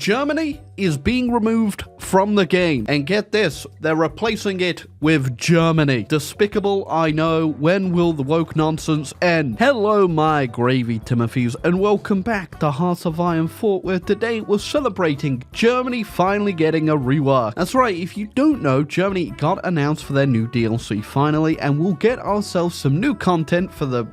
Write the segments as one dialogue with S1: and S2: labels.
S1: Germany is being removed from the game. And get this, they're replacing it with Germany. Despicable, I know. When will the woke nonsense end? Hello, my gravy Timothys, and welcome back to Hearts of Iron 4, where today we're celebrating Germany finally getting a rework. That's right, if you don't know, Germany got announced for their new DLC finally, and we'll get ourselves some new content for the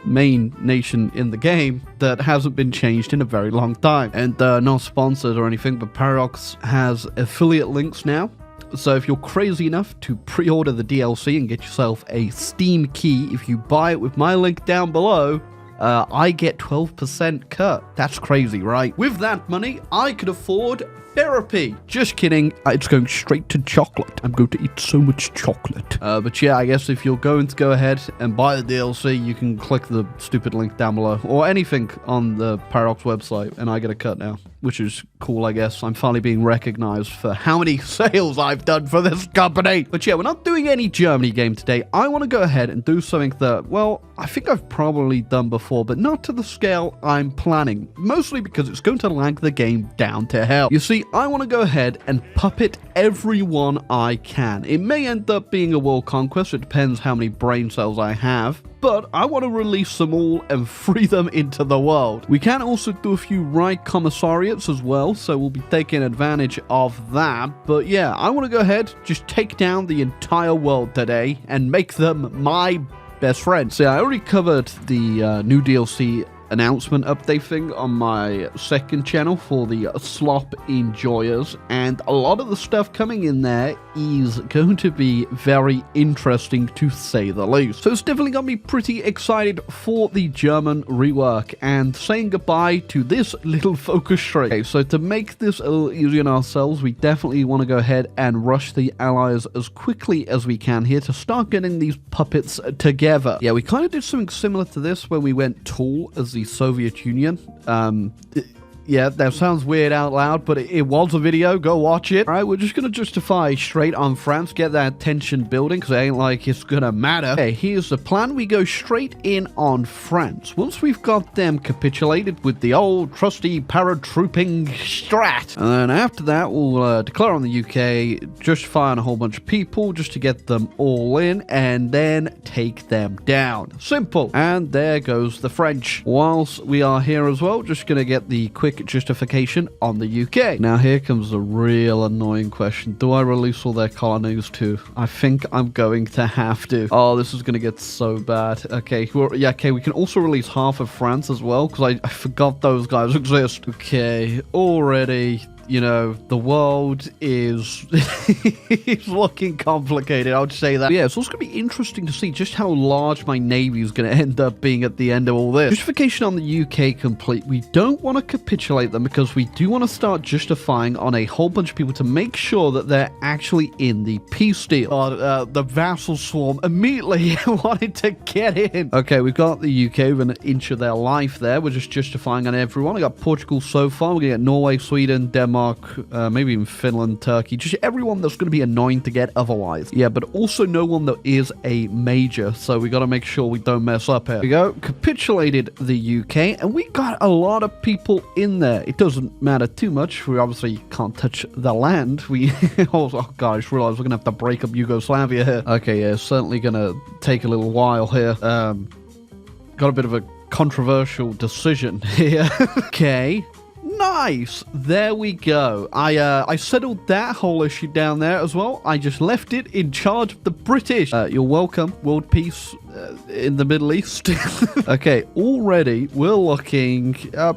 S1: main nation in the game that hasn't been changed in a very long time. And not sponsored or anything, but Paradox has affiliate links now. So if you're crazy enough to pre-order the DLC and get yourself a Steam key, if you buy it with my link down below, I get 12% cut. That's crazy, right? With that money, I could afford therapy. Just kidding. It's going straight to chocolate. I'm going to eat so much chocolate. But yeah, I guess if you're going to go ahead and buy the DLC, you can click the stupid link down below or anything on the Paradox website, and I get a cut now, which is cool, I guess. I'm finally being recognized for how many sales I've done for this company. But yeah, we're not doing any Germany game today. I want to go ahead and do something that, well, I think I've probably done before, but not to the scale I'm planning. Mostly because it's going to lag the game down to hell. You see, I want to go ahead and puppet everyone I can. It may end up being a world conquest. It depends how many brain cells I have. But I want to release them all and free them into the world. We can also do a few right commissariats as well, so we'll be taking advantage of that. But yeah, I want to go ahead, just take down the entire world today and make them my best friends. So yeah, I already covered the new DLC announcement update thing on my second channel for the slop enjoyers, and a lot of the stuff coming in there is going to be very interesting to say the least. So it's definitely got me pretty excited for the German rework and saying goodbye to this little focus tree. Okay, so to make this a little easier on ourselves, we definitely want to go ahead and rush the allies as quickly as we can here to start getting these puppets together. Yeah, we kind of did something similar to this when we went tall as the Soviet Union. Yeah, that sounds weird out loud, but it was a video. Go watch it. All right, we're just going to justify straight on France, get that tension building, because it ain't like it's going to matter. Okay, here's the plan. We go straight in on France. Once we've got them capitulated with the old trusty paratrooping strat. And then after that, we'll declare on the UK, justify on a whole bunch of people just to get them all in, and then take them down. Simple. And there goes the French. Whilst we are here as well, just going to get the quick justification on the UK. Now here comes the real annoying question. Do I release all their colonies too? I think I'm going to have to. Oh, this is going to get so bad. Okay, yeah, okay, we can also release half of France as well, because I forgot those guys exist. Okay, already, you know, the world is it's looking complicated, I would say that. But yeah, it's also going to be interesting to see just how large my navy is going to end up being at the end of all this. Justification on the UK complete. We don't want to capitulate them because we do want to start justifying on a whole bunch of people to make sure that they're actually in the peace deal. The vassal swarm immediately wanted to get in. Okay, we've got the UK with an inch of their life there. We're just justifying on everyone. I got Portugal so far. We're going to get Norway, Sweden, Denmark, maybe even Finland, Turkey, just everyone that's going to be annoying to get otherwise. Yeah, but also no one that is a major, so we got to make sure we don't mess up here. Here we go, capitulated the UK, and we got a lot of people in there. It doesn't matter too much. We obviously can't touch the land. We, oh god, I just realized we're going to have to break up Yugoslavia here. Okay, yeah, certainly going to take a little while here. Got a bit of a controversial decision here. Okay. Nice! There we go. I settled that whole issue down there as well. I just left it in charge of the British. You're welcome. World peace in the Middle East. Okay, already we're looking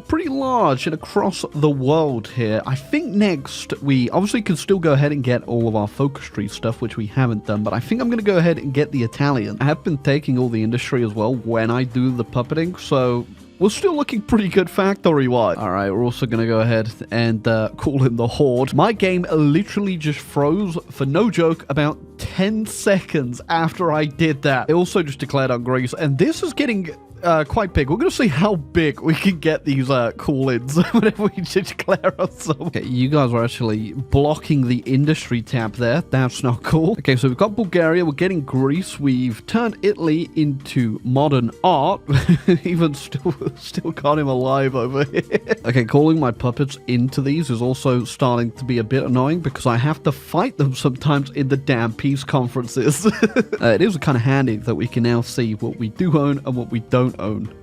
S1: pretty large and across the world here. I think next we obviously can still go ahead and get all of our focus tree stuff, which we haven't done, but I think I'm going to go ahead and get the Italian. I have been taking all the industry as well when I do the puppeting, so we're still looking pretty good factory-wise. All right, we're also going to go ahead and call him the Horde. My game literally just froze, for no joke, about 10 seconds after I did that. It also just declared on Greece, and this is getting quite big. We're going to see how big we can get these call-ins whenever we declare ourselves. Okay, you guys are actually blocking the industry tab there. That's not cool. Okay, so we've got Bulgaria. We're getting Greece. We've turned Italy into modern art. Even still got him alive over here. Okay, calling my puppets into these is also starting to be a bit annoying because I have to fight them sometimes in the damn peace conferences. It is kind of handy that we can now see what we do own and what we don't own.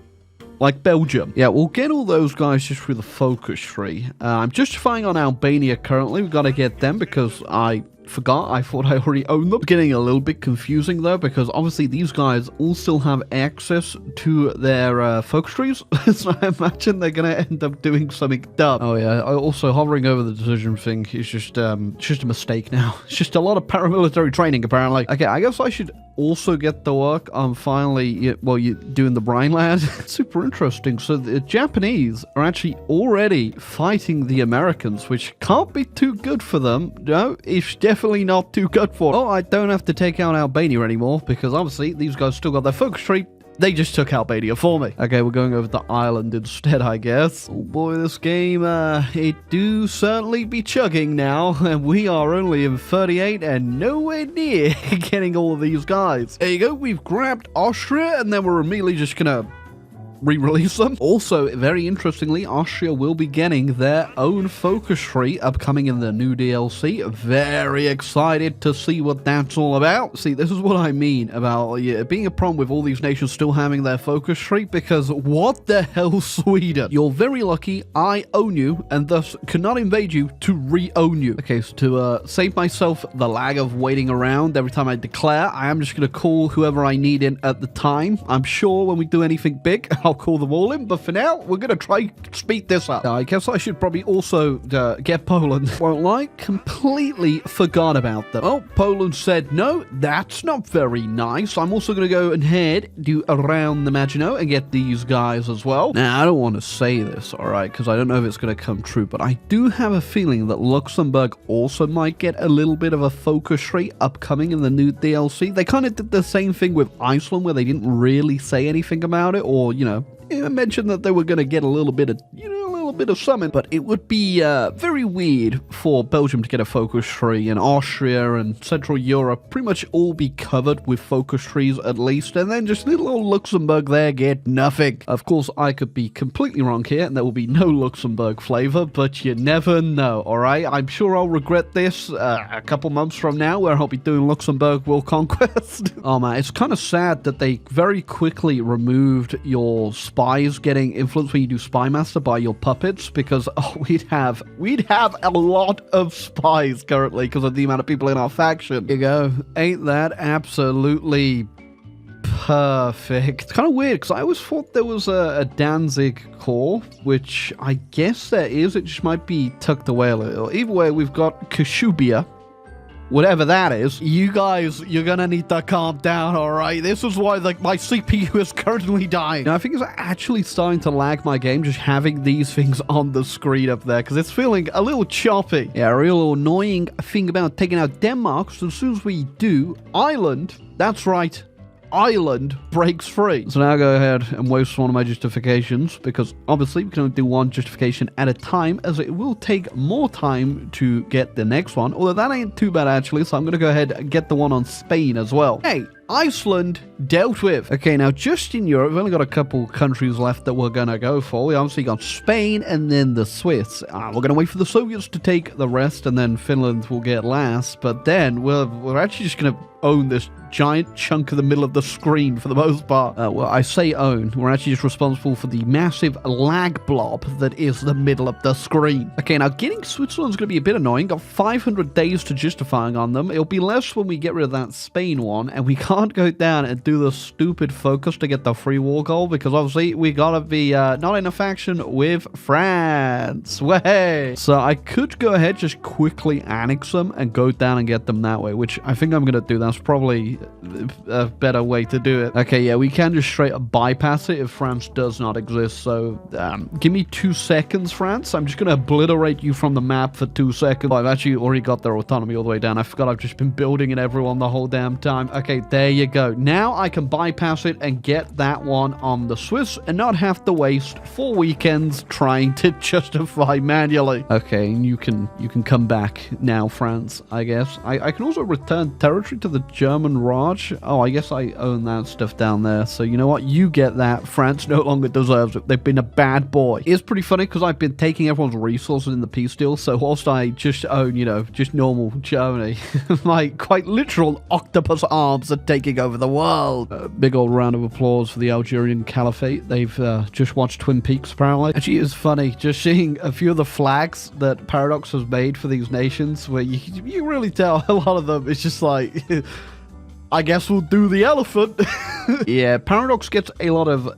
S1: Like Belgium. Yeah, we'll get all those guys just through the focus tree. I'm justifying on Albania currently. We've got to get them because I forgot. I thought I already owned them. It's getting a little bit confusing though, because obviously these guys all still have access to their focus trees. So I imagine they're going to end up doing something dumb. Oh yeah, also hovering over the decision thing is just a mistake now. It's just a lot of paramilitary training apparently. Okay, I guess I should also get the work on finally, you doing the brine land. Super interesting. So the Japanese are actually already fighting the Americans, which can't be too good for them. No, it's definitely not too good for them. Oh, I don't have to take out Albania anymore because obviously these guys still got their focus tree. They just took Albania for me. Okay, we're going over to Ireland instead, I guess. Oh boy, this game, it do certainly be chugging now. And we are only in 38 and nowhere near getting all of these guys. There you go, we've grabbed Austria and then we're immediately just gonna re-release them. Also, very interestingly, Austria will be getting their own focus tree upcoming in the new DLC. Very excited to see what that's all about. See, this is what I mean about being a problem with all these nations still having their focus tree, because what the hell, Sweden? You're very lucky I own you and thus cannot invade you to re-own you. Okay, so to save myself the lag of waiting around every time I declare, I am just going to call whoever I need in at the time. I'm sure when we do anything big, I'll call them all in, but for now, we're going to try to speed this up. I guess I should probably also get Poland. Won't lie, completely forgot about them. Oh, Poland said no, that's not very nice. I'm also going to go ahead, do around the Maginot and get these guys as well. Now, I don't want to say this, all right, because I don't know if it's going to come true, but I do have a feeling that Luxembourg also might get a little bit of a focus tree upcoming in the new DLC. They kind of did the same thing with Iceland, where they didn't really say anything about it, or, mentioned that they were going to get a little bit of, bit of something, but it would be very weird for Belgium to get a focus tree, and Austria and Central Europe pretty much all be covered with focus trees at least, and then just little old Luxembourg there get nothing. Of course, I could be completely wrong here, and there will be no Luxembourg flavor, but you never know, alright? I'm sure I'll regret this a couple months from now, where I'll be doing Luxembourg World Conquest. Oh man, it's kind of sad that they very quickly removed your spies getting influenced when you do Spy Master by your puppet, because we'd have a lot of spies currently because of the amount of people in our faction. Here you go. Ain't that absolutely perfect? It's kind of weird because I always thought there was a Danzig core, which I guess there is. It just might be tucked away a little. Either way, we've got Kashubia. Whatever that is, you guys, you're gonna need to calm down, alright? This is why, my CPU is currently dying. Now, I think it's actually starting to lag my game just having these things on the screen up there, because it's feeling a little choppy. Yeah, a real annoying thing about taking out Denmark, so as soon as we do, Ireland, that's right, Ireland breaks free. So now go ahead and waste one of my justifications, because obviously we can only do one justification at a time, as it will take more time to get the next one, although that ain't too bad actually, so I'm going to go ahead and get the one on Spain as well. Hey, Iceland dealt with. Okay, now just in Europe, we've only got a couple countries left that we're gonna go for. We obviously got Spain and then the Swiss. We're gonna wait for the Soviets to take the rest, and then Finland will get last, but then we're actually just gonna own this giant chunk of the middle of the screen for the most part. Well, I say own. We're actually just responsible for the massive lag blob that is the middle of the screen. Okay, now getting Switzerland's going to be a bit annoying. Got 500 days to justifying on them. It'll be less when we get rid of that Spain one, and we can't go down and do the stupid focus to get the free war goal, because obviously we gotta be not in a faction with France. Way. So I could go ahead, just quickly annex them and go down and get them that way, which I think I'm going to do that. That's probably a better way to do it. Okay, yeah, we can just straight up bypass it if France does not exist. So give me 2 seconds, France. I'm just going to obliterate you from the map for 2 seconds. Oh, I've actually already got their autonomy all the way down. I forgot I've just been building in everyone the whole damn time. Okay, there you go. Now I can bypass it and get that one on the Swiss and not have to waste 4 weekends trying to justify manually. Okay, and you can come back now, France, I guess. I can also return territory to the German Raj. Oh, I guess I own that stuff down there. So you know what? You get that. France no longer deserves it. They've been a bad boy. It's pretty funny because I've been taking everyone's resources in the peace deal. So whilst I just own, you know, just normal Germany, my quite literal octopus arms are taking over the world. Big old round of applause for the Algerian Caliphate. They've just watched Twin Peaks, apparently. Actually, it's funny just seeing a few of the flags that Paradox has made for these nations, where you really tell a lot of them it's just like, I guess we'll do the elephant. Yeah, Paradox gets a lot of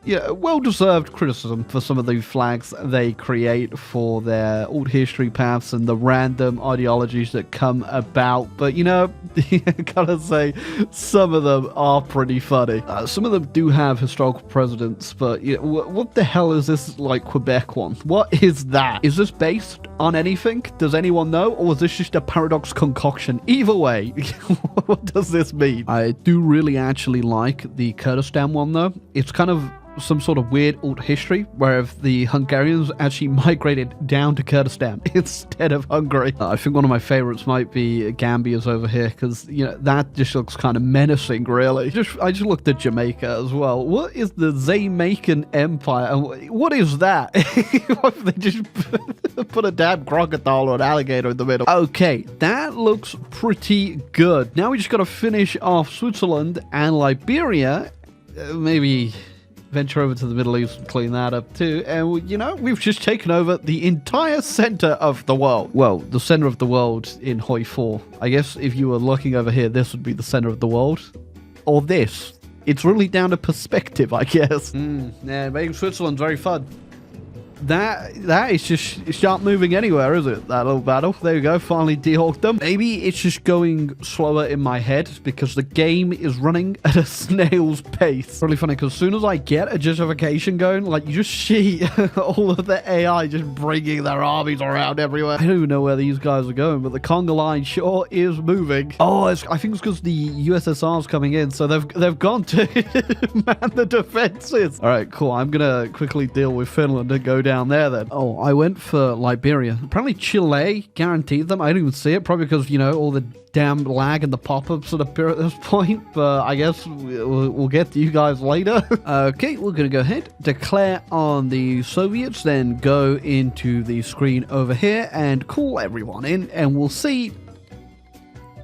S1: yeah, well-deserved criticism for some of the flags they create for their alt history paths and the random ideologies that come about. But, you know, I gotta say, some of them are pretty funny. Some of them do have historical precedents, but you know, what the hell is this, like, Quebec one? What is that? Is this based on anything? Does anyone know? Or is this just a Paradox concoction? Either way, what does this mean? I do really actually like the Kurdistan one, though. It's kind of some sort of weird alt history where if the Hungarians actually migrated down to Kurdistan instead of Hungary. I think one of my favorites might be Gambia's over here, because you know that just looks kind of menacing, really. I just looked at Jamaica as well. What is the Jamaican Empire? What is that? They just put a damn crocodile or an alligator in the middle. Okay, that looks pretty good. Now we just got to finish off Switzerland and Liberia. Maybe venture over to the Middle East and clean that up too. And, you know, we've just taken over the entire center of the world. Well, the center of the world in Hoi 4. I guess if you were looking over here, this would be the center of the world. Or this. It's really down to perspective, I guess. Yeah, making Switzerland very fun. That is just, it's not moving anywhere, is it? That little battle. There you go, finally de-hawked them. Maybe it's just going slower in my head because the game is running at a snail's pace. Really funny, because as soon as I get a justification going, like, you just see all of the AI just bringing their armies around everywhere. I don't even know where these guys are going, but the conga line sure is moving. Oh, I think it's because the USSR is coming in, so they've gone to man the defenses. All right, cool. I'm gonna quickly deal with Finland and go down there then. Oh, I went for Liberia. Apparently Chile guaranteed them. I didn't even see it, probably because, you know, all the damn lag and the pop-ups that appear at this point, but I guess we'll get to you guys later. Okay, we're gonna go ahead, declare on the Soviets, then go into the screen over here and call everyone in, and we'll see.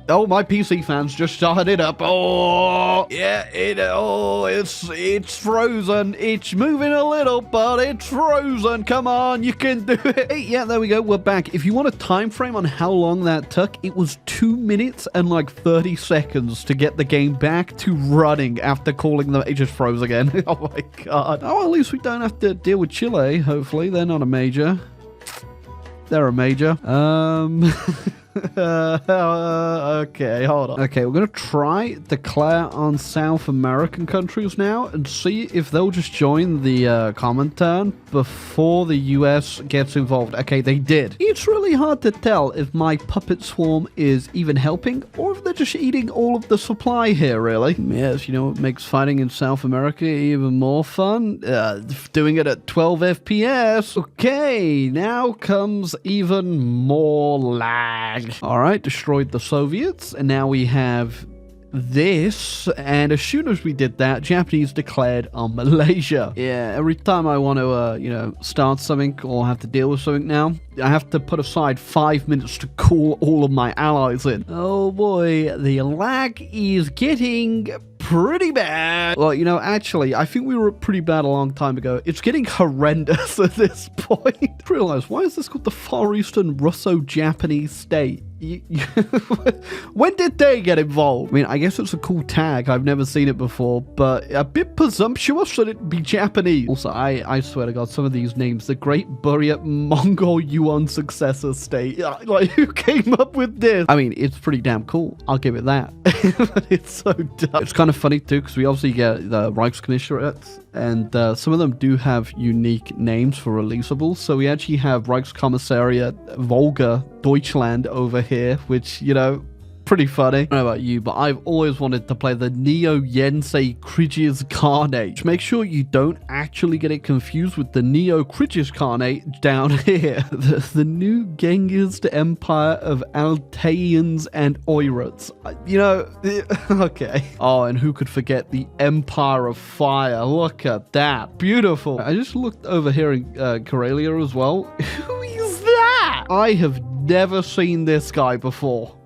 S1: Oh, my PC fans just started it up. Oh, yeah, it's frozen. It's moving a little, but it's frozen. Come on, you can do it. Hey, yeah, there we go. We're back. If you want a time frame on how long that took, it was 2 minutes and like 30 seconds to get the game back to running after calling them. It just froze again. Oh my god. Oh, at least we don't have to deal with Chile, hopefully. They're not a major. They're a major. Okay, hold on. Okay, we're gonna try declare on South American countries now and see if they'll just join the Comintern before the US gets involved. Okay, they did. It's really hard to tell if my puppet swarm is even helping or if they're just eating all of the supply here, really. Yes, you know what makes fighting in South America even more fun? Doing it at 12 FPS. Okay, now comes even more lag. All right, destroyed the Soviets, and now we have this, and as soon as we did that, Japanese declared on Malaysia. Yeah, every time I want to, you know, start something or have to deal with something now, I have to put aside 5 minutes to call all of my allies in. Oh boy, the lag is getting pretty bad. Well, you know, actually, I think we were pretty bad a long time ago. It's getting horrendous at this point. I realize, why is this called the Far Eastern Russo-Japanese State? when did they get involved? I mean, I guess it's a cool tag. I've never seen it before, but a bit presumptuous that it'd be Japanese. Also, I swear to God, some of these names, the Great Buryat Mongol Yuan Successor State. Like, who came up with this? I mean, it's pretty damn cool. I'll give it that. But it's so dumb. It's kind of funny too, because we obviously get the Reichskommissariats, and some of them do have unique names for releasables. So we actually have Reichskommissariat Volga Deutschland over here, which, you know, pretty funny. I don't know about you, but I've always wanted to play the Neo Yensei Krigiz Khanate. Make sure you don't actually get it confused with the Neo Krigiz Khanate down here. The new Genghis Empire of Altaians and Oirats. You know, okay. Oh, and who could forget the Empire of Fire? Look at that. Beautiful. I just looked over here in Karelia as well. Who is that? I have never seen this guy before.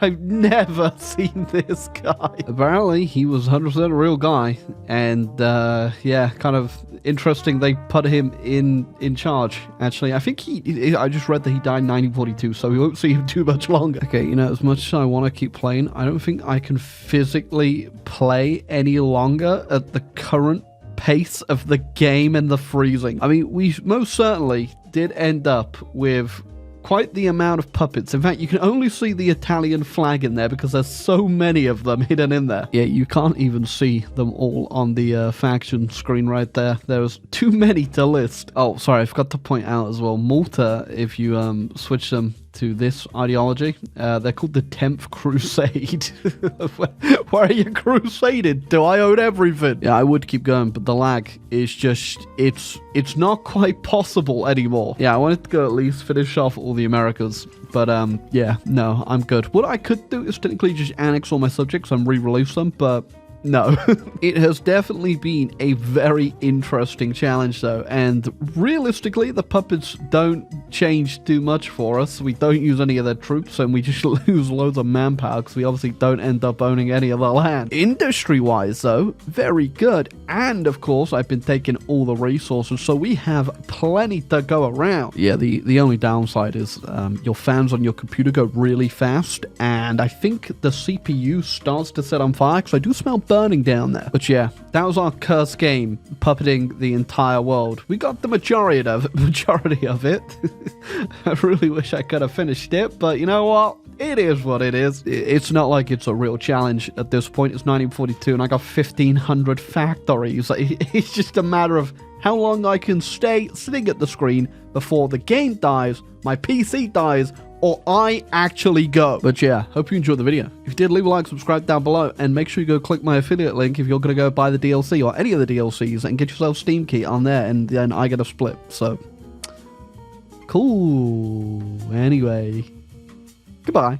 S1: I've never seen this guy. Apparently, he was 100% a real guy. And, yeah, kind of interesting they put him in charge, actually. I think I just read that he died in 1942, so we won't see him too much longer. Okay, you know, as much as I want to keep playing, I don't think I can physically play any longer at the current pace of the game and the freezing. I mean, we most certainly did end up with quite the amount of puppets. In fact, you can only see the Italian flag in there because there's so many of them hidden in there. Yeah, you can't even see them all on the faction screen right there. There's too many to list. Oh, sorry, I forgot to point out as well, Malta, if you switch them to this ideology, they're called the 10th Crusade. Where are you crusaded? Do I own everything? Yeah, I would keep going, but the lag is just, it's not quite possible anymore. Yeah, I wanted to go at least finish off all the Americas, but yeah, no, I'm good. What I could do is technically just annex all my subjects and re-release them, but no. It has definitely been a very interesting challenge though, and realistically the puppets don't change too much for us. We don't use any of their troops and we just lose loads of manpower because we obviously don't end up owning any of the land. Industry wise though, very good, and of course I've been taking all the resources, so we have plenty to go around. Yeah, the only downside is your fans on your computer go really fast, and I think the CPU starts to set on fire because I do smell burning down there. But yeah, that was our cursed game, puppeting the entire world. We got the majority of it. I really wish I could have finished it, but you know what? It is what it is. It's not like it's a real challenge at this point. It's 1942 and I got 1,500 factories. It's just a matter of how long I can stay sitting at the screen before the game dies, my PC dies, or I actually go. But yeah, hope you enjoyed the video. If you did, leave a like, subscribe down below, and make sure you go click my affiliate link if you're going to go buy the DLC or any of the DLCs and get yourself Steam key on there, and then I get a split. So, cool. Anyway, goodbye.